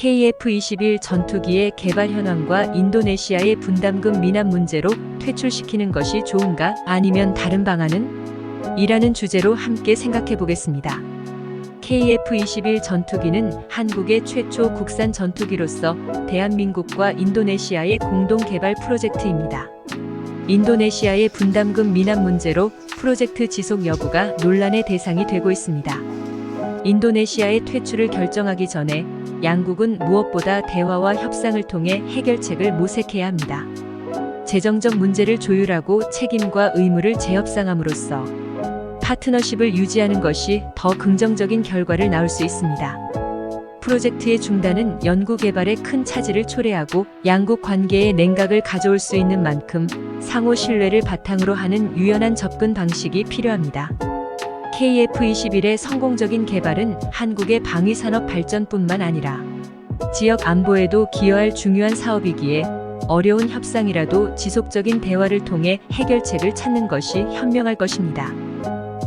KF-21 전투기의 개발 현황과 인도네시아의 분담금 미납 문제로 퇴출시키는 것이 좋은가 아니면 다른 방안은? 이라는 주제로 함께 생각해 보겠습니다. KF-21 전투기는 한국의 최초 국산 전투기로서 대한민국과 인도네시아의 공동 개발 프로젝트입니다. 인도네시아의 분담금 미납 문제로 프로젝트 지속 여부가 논란의 대상이 되고 있습니다. 인도네시아의 퇴출을 결정하기 전에 양국은 무엇보다 대화와 협상을 통해 해결책을 모색해야 합니다. 재정적 문제를 조율하고 책임과 의무를 재협상함으로써 파트너십을 유지하는 것이 더 긍정적인 결과를 낳을 수 있습니다. 프로젝트의 중단은 연구 개발에 큰 차질을 초래하고 양국 관계에 냉각을 가져올 수 있는 만큼 상호 신뢰를 바탕으로 하는 유연한 접근 방식이 필요합니다. KF-21의 성공적인 개발은 한국의 방위산업 발전뿐만 아니라 지역 안보에도 기여할 중요한 사업이기에 어려운 협상이라도 지속적인 대화를 통해 해결책을 찾는 것이 현명할 것입니다.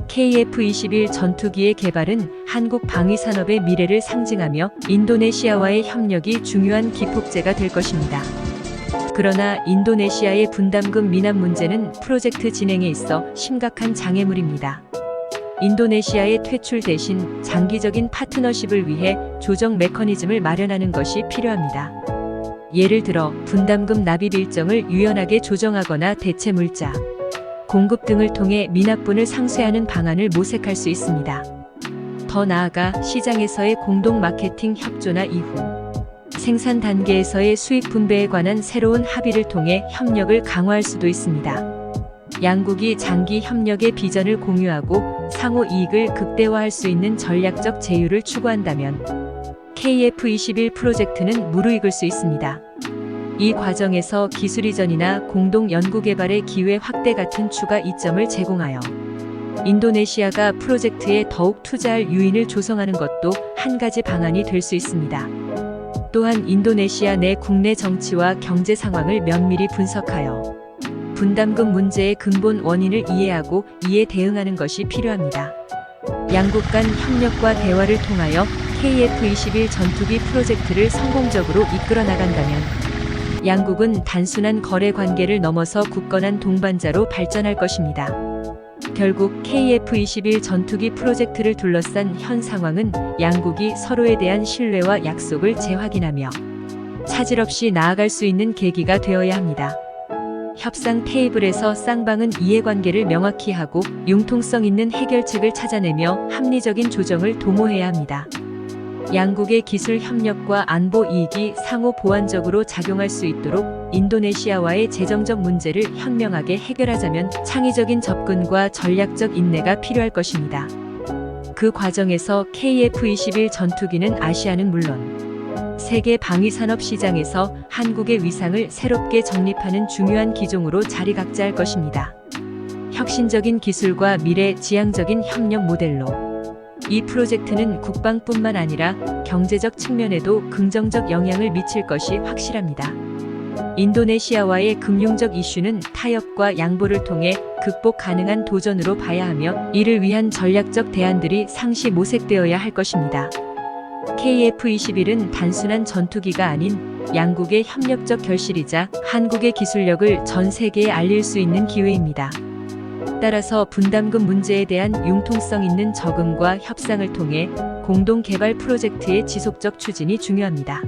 KF-21 전투기의 개발은 한국 방위산업의 미래를 상징하며 인도네시아와의 협력이 중요한 기폭제가 될 것입니다. 그러나 인도네시아의 분담금 미납 문제는 프로젝트 진행에 있어 심각한 장애물입니다. 인도네시아의 퇴출 대신 장기적인 파트너십을 위해 조정 메커니즘을 마련하는 것이 필요합니다. 예를 들어 분담금 납입 일정을 유연하게 조정하거나 대체 물자, 공급 등을 통해 미납분을 상쇄하는 방안을 모색할 수 있습니다. 더 나아가 시장에서의 공동 마케팅 협조나 이후 생산 단계에서의 수익 분배에 관한 새로운 합의를 통해 협력을 강화할 수도 있습니다. 양국이 장기 협력의 비전을 공유하고 상호 이익을 극대화할 수 있는 전략적 제휴를 추구한다면 KF-21 프로젝트는 무르익을 수 있습니다. 이 과정에서 기술 이전이나 공동 연구 개발의 기회 확대 같은 추가 이점을 제공하여 인도네시아가 프로젝트에 더욱 투자할 요인을 조성하는 것도 한 가지 방안이 될 수 있습니다. 또한 인도네시아 내 국내 정치와 경제 상황을 면밀히 분석하여 분담금 문제의 근본 원인을 이해하고 이에 대응하는 것이 필요합니다. 양국 간 협력과 대화를 통하여 KF-21 전투기 프로젝트를 성공적으로 이끌어 나간다면 양국은 단순한 거래 관계를 넘어서 굳건한 동반자로 발전할 것입니다. 결국 KF-21 전투기 프로젝트를 둘러싼 현 상황은 양국이 서로에 대한 신뢰와 약속을 재확인하며 차질 없이 나아갈 수 있는 계기가 되어야 합니다. 협상 테이블에서 쌍방은 이해관계를 명확히 하고 융통성 있는 해결책을 찾아내며 합리적인 조정을 도모해야 합니다. 양국의 기술 협력과 안보 이익이 상호 보완적으로 작용할 수 있도록 인도네시아와의 재정적 문제를 현명하게 해결하자면 창의적인 접근과 전략적 인내가 필요할 것입니다. 그 과정에서 KF-21 전투기는 아시아는 물론 세계 방위산업 시장에서 한국의 위상을 새롭게 정립하는 중요한 기종으로 자리각자할 것입니다. 혁신적인 기술과 미래 지향적인 협력 모델로 이 프로젝트는 국방뿐만 아니라 경제적 측면에도 긍정적 영향을 미칠 것이 확실합니다. 인도네시아와의 금융적 이슈는 타협과 양보를 통해 극복 가능한 도전으로 봐야 하며 이를 위한 전략적 대안들이 상시 모색되어야 할 것입니다. KF-21은 단순한 전투기가 아닌 양국의 협력적 결실이자 한국의 기술력을 전 세계에 알릴 수 있는 기회입니다. 따라서 분담금 문제에 대한 융통성 있는 적응과 협상을 통해 공동 개발 프로젝트의 지속적 추진이 중요합니다.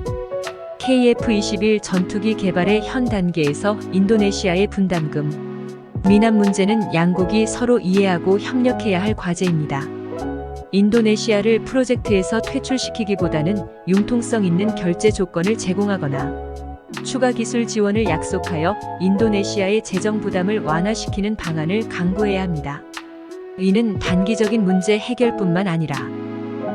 KF-21 전투기 개발의 현 단계에서 인도네시아의 분담금 미납 문제는 양국이 서로 이해하고 협력해야 할 과제입니다. 인도네시아를 프로젝트에서 퇴출시키기보다는 융통성 있는 결제 조건을 제공하거나 추가 기술 지원을 약속하여 인도네시아의 재정 부담을 완화시키는 방안을 강구해야 합니다. 이는 단기적인 문제 해결뿐만 아니라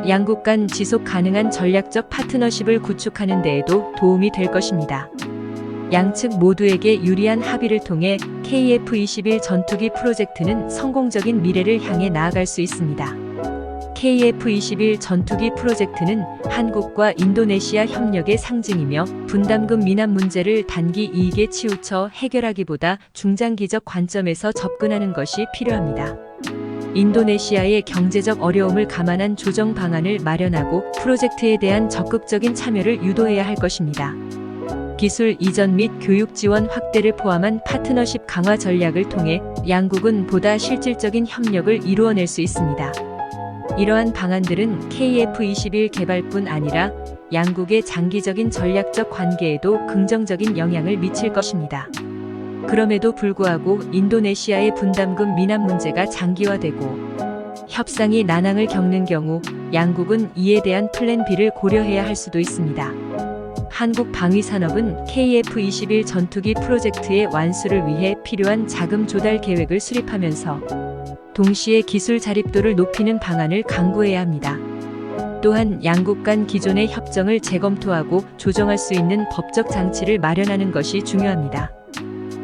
양국 간 지속 가능한 전략적 파트너십을 구축하는 데에도 도움이 될 것입니다. 양측 모두에게 유리한 합의를 통해 KF-21 전투기 프로젝트는 성공적인 미래를 향해 나아갈 수 있습니다. KF-21 전투기 프로젝트는 한국과 인도네시아 협력의 상징이며 분담금 미납 문제를 단기 이익에 치우쳐 해결하기보다 중장기적 관점에서 접근하는 것이 필요합니다. 인도네시아의 경제적 어려움을 감안한 조정 방안을 마련하고 프로젝트에 대한 적극적인 참여를 유도해야 할 것입니다. 기술 이전 및 교육 지원 확대를 포함한 파트너십 강화 전략을 통해 양국은 보다 실질적인 협력을 이루어낼 수 있습니다. 이러한 방안들은 KF21 개발뿐 아니라 양국의 장기적인 전략적 관계에도 긍정적인 영향을 미칠 것입니다. 그럼에도 불구하고 인도네시아의 분담금 미납 문제가 장기화되고 협상이 난항을 겪는 경우 양국은 이에 대한 플랜 B를 고려해야 할 수도 있습니다. 한국 방위산업은 KF21 전투기 프로젝트의 완수를 위해 필요한 자금 조달 계획을 수립하면서 동시에 기술 자립도를 높이는 방안을 강구해야 합니다. 또한 양국 간 기존의 협정을 재검토하고 조정할 수 있는 법적 장치를 마련하는 것이 중요합니다.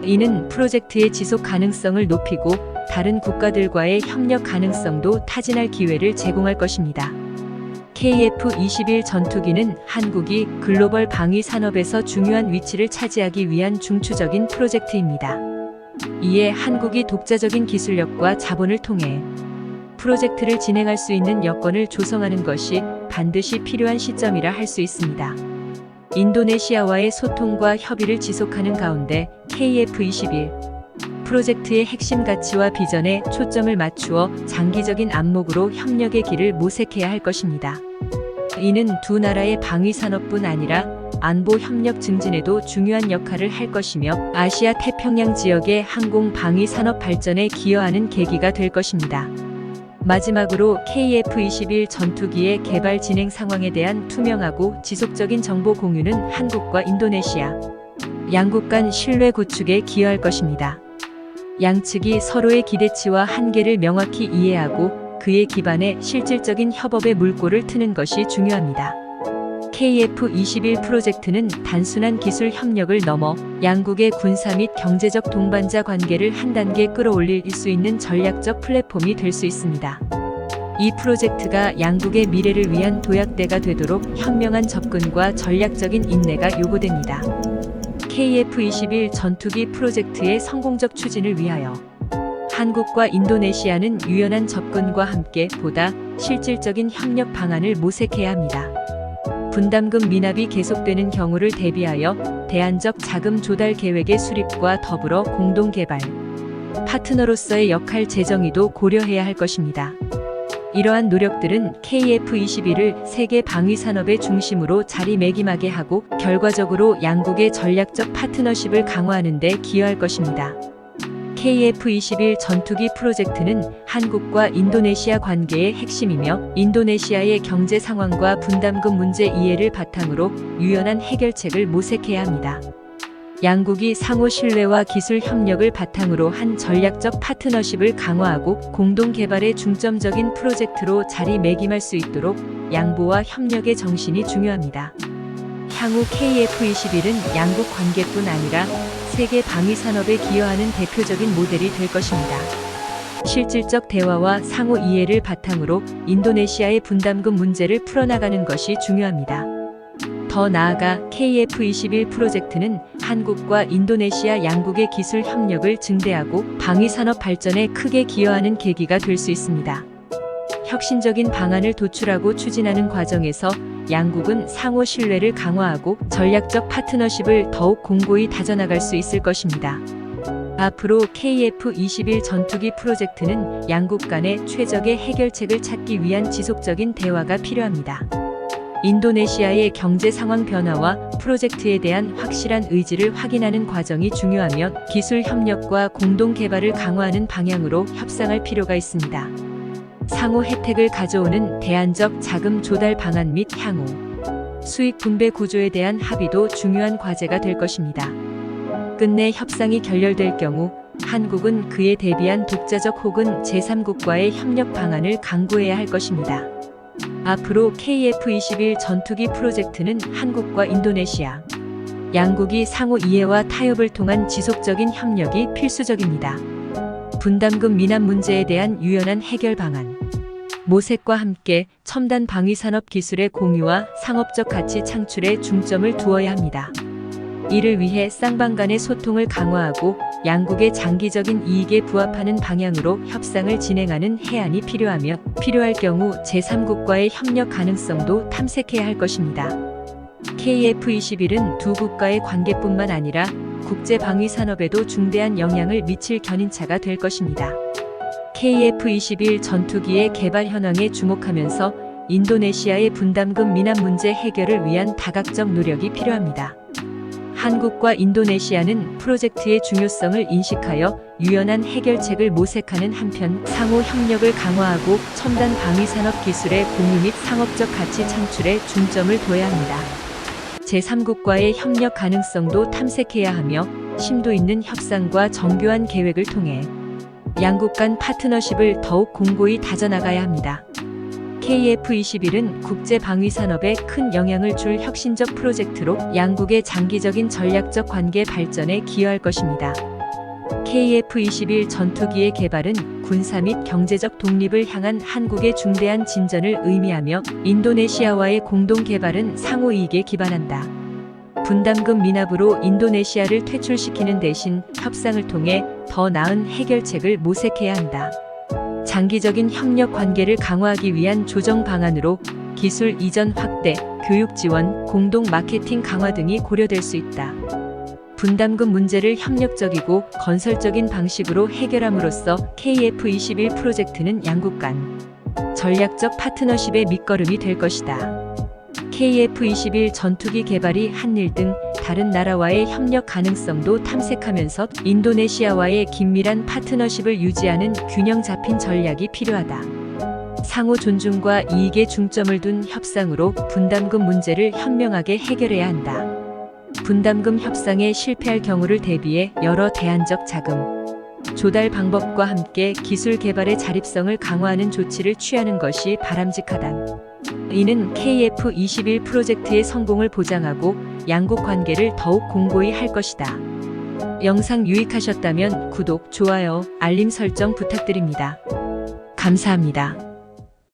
이는 프로젝트의 지속 가능성을 높이고 다른 국가들과의 협력 가능성도 타진할 기회를 제공할 것입니다. KF21 전투기는 한국이 글로벌 방위 산업에서 중요한 위치를 차지하기 위한 중추적인 프로젝트입니다. 이에 한국이 독자적인 기술력과 자본을 통해 프로젝트를 진행할 수 있는 여건을 조성하는 것이 반드시 필요한 시점이라 할 수 있습니다. 인도네시아와의 소통과 협의를 지속하는 가운데 KF21 프로젝트의 핵심 가치와 비전에 초점을 맞추어 장기적인 안목으로 협력의 길을 모색해야 할 것입니다. 이는 두 나라의 방위 산업뿐 아니라 안보 협력 증진에도 중요한 역할을 할 것이며 아시아 태평양 지역의 항공 방위 산업 발전에 기여하는 계기가 될 것입니다. 마지막으로 KF21 전투기의 개발 진행 상황에 대한 투명하고 지속적인 정보 공유는 한국과 인도네시아 양국 간 신뢰 구축에 기여할 것입니다. 양측이 서로의 기대치와 한계를 명확히 이해하고 그에 기반해 실질적인 협업의 물꼬를 트는 것이 중요합니다. KF21 프로젝트는 단순한 기술 협력을 넘어 양국의 군사 및 경제적 동반자 관계를 한 단계 끌어올릴 수 있는 전략적 플랫폼이 될 수 있습니다. 이 프로젝트가 양국의 미래를 위한 도약대가 되도록 현명한 접근과 전략적인 인내가 요구됩니다. KF21 전투기 프로젝트의 성공적 추진을 위하여 한국과 인도네시아는 유연한 접근과 함께 보다 실질적인 협력 방안을 모색해야 합니다. 분담금 미납이 계속되는 경우를 대비하여 대안적 자금 조달 계획의 수립과 더불어 공동개발 파트너로서의 역할 재정의도 고려해야 할 것입니다. 이러한 노력들은 KF21을 세계 방위 산업의 중심으로 자리매김하게 하고 결과적으로 양국의 전략적 파트너십을 강화하는 데 기여할 것입니다. KF21 전투기 프로젝트는 한국과 인도네시아 관계의 핵심이며 인도네시아의 경제 상황과 분담금 문제 이해를 바탕으로 유연한 해결책을 모색해야 합니다. 양국이 상호 신뢰와 기술 협력을 바탕으로 한 전략적 파트너십을 강화하고 공동 개발의 중점적인 프로젝트로 자리매김할 수 있도록 양보와 협력의 정신이 중요합니다. 향후 KF21은 양국 관계뿐 아니라 세계 방위 산업에 기여하는 대표적인 모델이 될 것입니다. 실질적 대화와 상호 이해를 바탕으로 인도네시아의 분담금 문제를 풀어나가는 것이 중요합니다. 더 나아가 KF21 프로젝트는 한국과 인도네시아 양국의 기술 협력을 증대하고 방위 산업 발전에 크게 기여하는 계기가 될 수 있습니다. 혁신적인 방안을 도출하고 추진하는 과정에서 양국은 상호 신뢰를 강화하고 전략적 파트너십을 더욱 공고히 다져나갈 수 있을 것입니다. 앞으로 KF21 전투기 프로젝트는 양국 간의 최적의 해결책을 찾기 위한 지속적인 대화가 필요합니다. 인도네시아의 경제 상황 변화와 프로젝트에 대한 확실한 의지를 확인하는 과정이 중요하며 기술 협력과 공동 개발을 강화하는 방향으로 협상할 필요가 있습니다. 상호 혜택을 가져오는 대안적 자금 조달 방안 및 향후 수익 분배 구조에 대한 합의도 중요한 과제가 될 것입니다. 끝내 협상이 결렬될 경우 한국은 그에 대비한 독자적 혹은 제3국과의 협력 방안을 강구해야 할 것입니다. 앞으로 KF21 전투기 프로젝트는 한국과 인도네시아 양국이 상호 이해와 타협을 통한 지속적인 협력이 필수적입니다. 분담금 미납 문제에 대한 유연한 해결 방안 모색과 함께 첨단 방위 산업 기술의 공유와 상업적 가치 창출에 중점을 두어야 합니다. 이를 위해 쌍방 간의 소통을 강화하고 양국의 장기적인 이익에 부합하는 방향으로 협상을 진행하는 해안이 필요하며 필요할 경우 제3국과의 협력 가능성도 탐색해야 할 것입니다. KF-21은 두 국가의 관계뿐만 아니라 국제 방위 산업에도 중대한 영향을 미칠 견인차가 될 것입니다. KF-21 전투기의 개발 현황에 주목하면서 인도네시아의 분담금 미납 문제 해결을 위한 다각적 노력이 필요합니다. 한국과 인도네시아는 프로젝트의 중요성을 인식하여 유연한 해결책을 모색하는 한편 상호 협력을 강화하고 첨단 방위 산업 기술의 공유 및 상업적 가치 창출에 중점을 둬야 합니다. 제3국과의 협력 가능성도 탐색해야 하며 심도 있는 협상과 정교한 계획을 통해 양국 간 파트너십을 더욱 공고히 다져나가야 합니다. KF-21은 국제 방위 산업에 큰 영향을 줄 혁신적 프로젝트로 양국의 장기적인 전략적 관계 발전에 기여할 것입니다. KF-21 전투기의 개발은 군사 및 경제적 독립을 향한 한국의 중대한 진전을 의미하며 인도네시아와의 공동 개발은 상호 이익에 기반한다. 분담금 미납으로 인도네시아를 퇴출시키는 대신 협상을 통해 더 나은 해결책을 모색해야 한다. 장기적인 협력 관계를 강화하기 위한 조정 방안으로 기술 이전 확대, 교육 지원, 공동 마케팅 강화 등이 고려될 수 있다. 분담금 문제를 협력적이고 건설적인 방식으로 해결함으로써 KF-21 프로젝트는 양국 간 전략적 파트너십의 밑거름이 될 것이다. KF-21 전투기 개발이 한일 등 다른 나라와의 협력 가능성도 탐색하면서 인도네시아와의 긴밀한 파트너십을 유지하는 균형 잡힌 전략이 필요하다. 상호 존중과 이익에 중점을 둔 협상으로 분담금 문제를 현명하게 해결해야 한다. 분담금 협상에 실패할 경우를 대비해 여러 대안적 자금 조달 방법과 함께 기술 개발의 자립성을 강화하는 조치를 취하는 것이 바람직하다. 이는 KF-21 프로젝트의 성공을 보장하고 양국 관계를 더욱 공고히 할 것이다. 영상 유익하셨다면 구독, 좋아요, 알림 설정 부탁드립니다. 감사합니다.